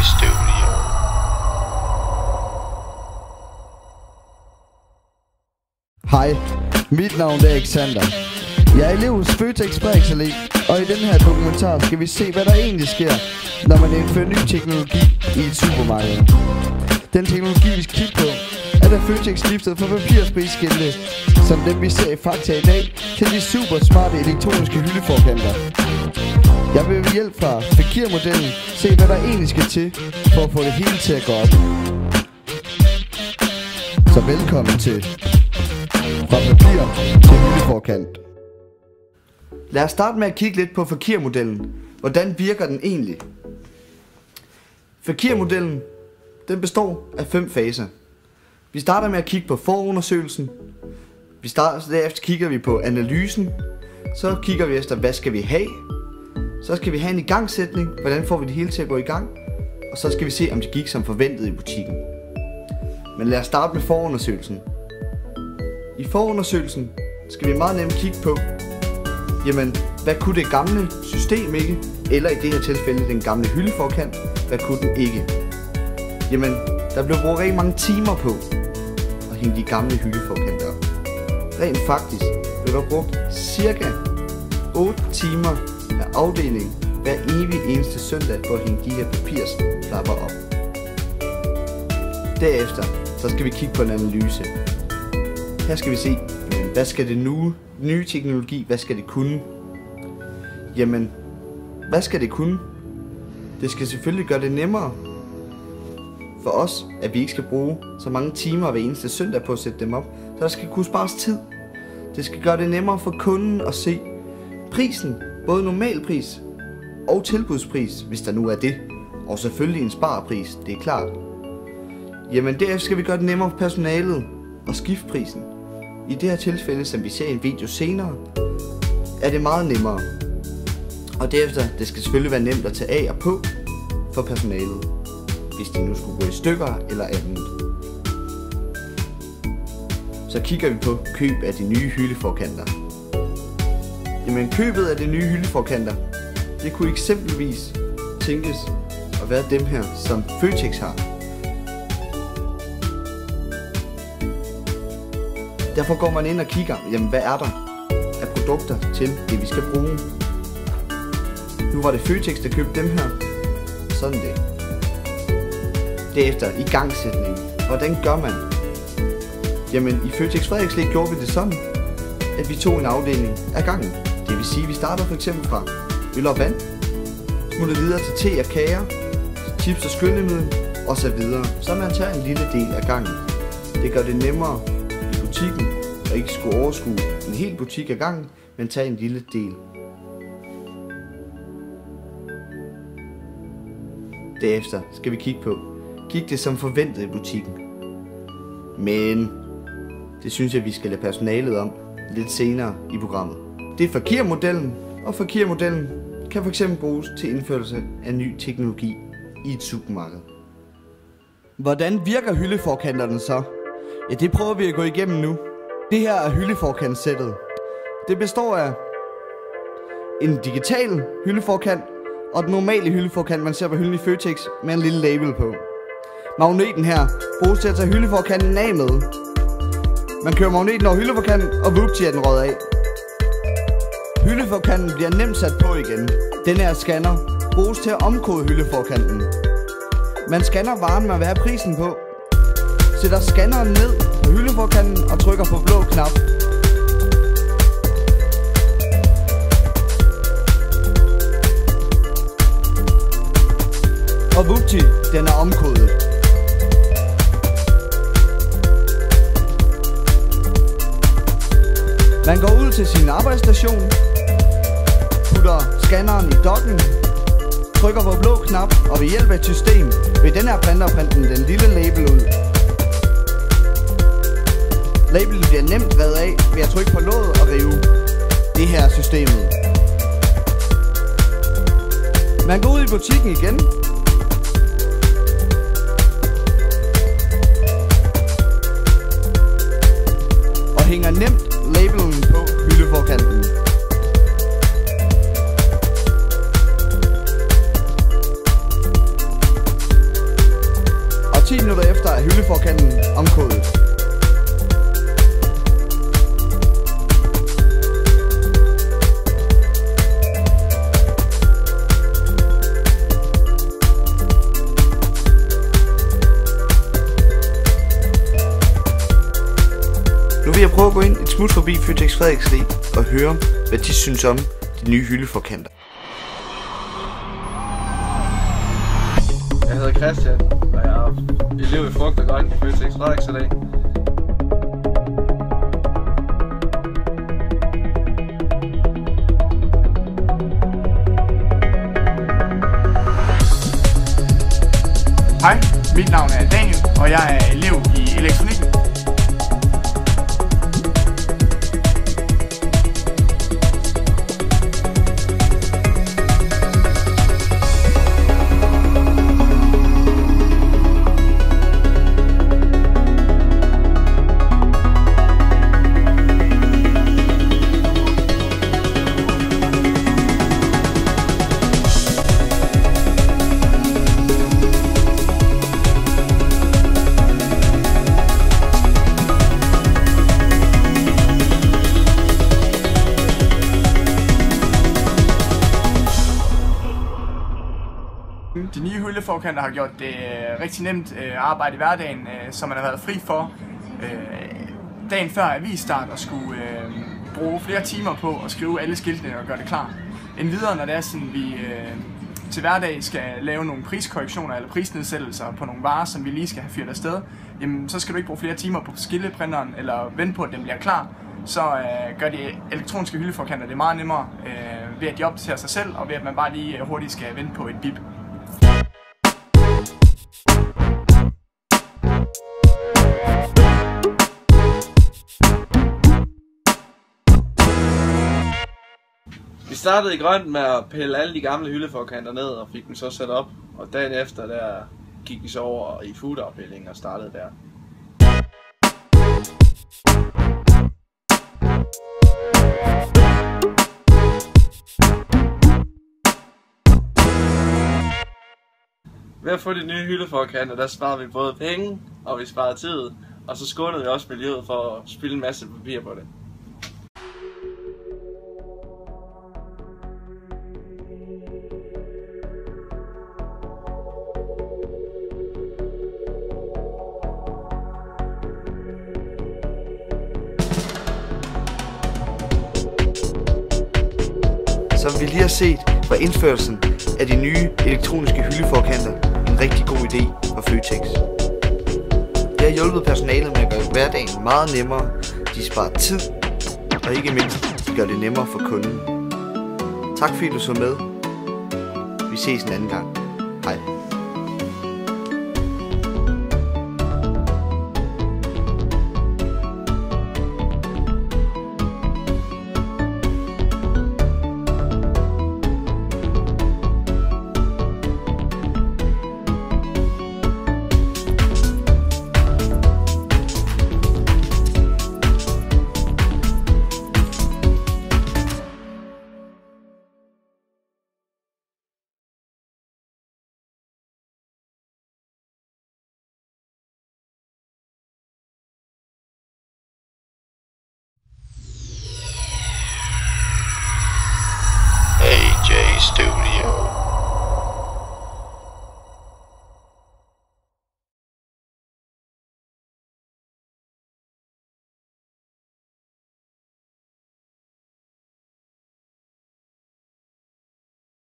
støvlige. Hej, mit navn er Alexander. Jeg er elev hos Føtex Frederiks Allé, og i denne her dokumentar skal vi se, hvad der egentlig sker, når man indfører ny teknologi i et supermarked. Den teknologi, vi skal kigge på, er da Føtex skiftede fra papirsprisskilte, som dem vi ser i Fakta i dag, til de super smarte elektroniske hyldeforkanter. Jeg vil ved hjælp fra Fakir-modellen se, hvad der egentlig skal til for at få det hele til at gå op. Så velkommen til Fra papir til hyldeforkant. Lad os starte med at kigge lidt på Fakir-modellen. Hvordan virker den egentlig? Fakir-modellen, den består af 5 faser. Vi starter med at kigge på forundersøgelsen. Derefter kigger vi på analysen. Så kigger vi efter, hvad skal vi have? Så skal vi have en igangsætning. Hvordan får vi det hele til at gå i gang? Og så skal vi se, om det gik som forventet i butikken. Men lad os starte med forundersøgelsen. I forundersøgelsen skal vi meget nemt kigge på, jamen, hvad kunne det gamle system ikke? Eller i det her tilfælde, den gamle hyldeforkant, hvad kunne den ikke? Jamen, der blev brugt rigtig mange timer på at hænge de gamle hyldeforkanter op. Rent faktisk blev der brugt cirka 8 timer af afdeling hver evig eneste søndag på at hænge de her papirsklapper op. Derefter så skal vi kigge på en analyse. Her skal vi se, hvad skal det nye teknologi, hvad skal det kunne? Jamen, hvad skal det kunne? Det skal selvfølgelig gøre det nemmere for os, at vi ikke skal bruge så mange timer hver eneste søndag på at sætte dem op. Så der skal kunne spares tid. Det skal gøre det nemmere for kunden at se prisen, både normalpris og tilbudspris, hvis der nu er det. Og selvfølgelig en sparepris, det er klart. Jamen derefter skal vi gøre det nemmere for personalet at skifte prisen. I det her tilfælde, som vi ser i en video senere, er det meget nemmere. Og derefter, det skal selvfølgelig være nemt at tage af og på for personalet, hvis de nu skulle gå i stykker eller andet. Så kigger vi på køb af de nye hyldeforkanter. Jamen købet af de nye hyldeforkanter, det kunne eksempelvis tænkes at være dem her, som Føtex har. Derfor går man ind og kigger, jamen hvad er der af produkter til det vi skal bruge. Nu var det Føtex, der købte dem her. Sådan det. Derefter igangsætning. Hvordan gør man? Jamen i Føtex Frederiks Allé gjorde vi det sådan, at vi tog en afdeling ad gangen. Det vil sige, at vi starter for eksempel fra øl og vand, smutter videre til te og kager, chips og skyllemiddel og så videre. Så man tager en lille del ad gangen. Det gør det nemmere i butikken og ikke skulle overskue en hel butik ad gangen, men tage en lille del. Derefter skal vi kigge på, gik det som forventet i butikken? Men det synes jeg, vi skal lade personalet om lidt senere i programmet. Det er Fakir-modellen, og Fakir-modellen kan fx bruges til indførelse af ny teknologi i et supermarked. Hvordan virker hyldeforkanterne så? Ja, det prøver vi at gå igennem nu. Det her er hyldeforkantsættet. Det består af en digital hyldeforkant og den normale hyldeforkant, man ser på hylden i Føtex med en lille label på. Magneten her bruges til at tage hyldeforkanten af med. Man kører magneten over hyldeforkanten, og vupti er den røget af. Hyldeforkanten bliver nemt sat på igen. Den her scanner bruges til at omkode hyldeforkanten. Man scanner varen, man vil have prisen på, sætter scanneren ned på hyldeforkanten og trykker på blå knap. Og vupti, den er omkodet. Man går ud til sin arbejdsstation, putter scanneren i dokken, trykker på blå knap, og ved hjælp af et system vil den her printer printe den lille label ud. Labelen bliver nemt revet af ved at trykke på låget og rive. Det her er systemet. Man går ud i butikken igen, og hænger nemt labelen på hyldeforkanten. hyldeforkanten omkodet. Nu vil jeg prøve at gå ind et smut forbi Føtex Frederiksvig og høre, hvad de synes om de nye hyldeforkanter. Jeg hedder Christian, og jeg er elev i frugt og grønt i Føtex Frederiksvig. Hej, mit navn er Daniel, og jeg er elev i elektronik. De nye hyldeforkanter har gjort det rigtig nemt at arbejde i hverdagen, så man har været fri for dagen før avisstart og skulle bruge flere timer på at skrive alle skiltene og gøre det klar. Endvidere, når det er sådan, vi til hverdag skal lave nogle priskorrektioner eller prisnedsættelser på nogle varer, som vi lige skal have fyret afsted, jamen, så skal du ikke bruge flere timer på skilleprinteren eller vente på, at den bliver klar. Så gør de elektroniske hyldeforkanter det meget nemmere ved, at de opdaterer sig selv, og ved, at man bare lige hurtigt skal vente på et bip. Vi startede i grønt med at pille alle de gamle hyldeforkanter ned og fik dem så sat op. Og dagen efter der gik vi så over i foodafdelingen og startede der. Ved at få de nye hyldeforkanter, der sparede vi både penge og vi sparede tid. Og så skånede vi også miljøet for at spilde en masse papir på det. Som vi lige har set, var indførelsen af de nye elektroniske hyldeforkanter en rigtig god idé for Føtex. Det har hjulpet personalet med at gøre hverdagen meget nemmere, de sparer tid, og ikke mindst, de gør det nemmere for kunden. Tak fordi du så med. Vi ses en anden gang. Hej. AJ Studio.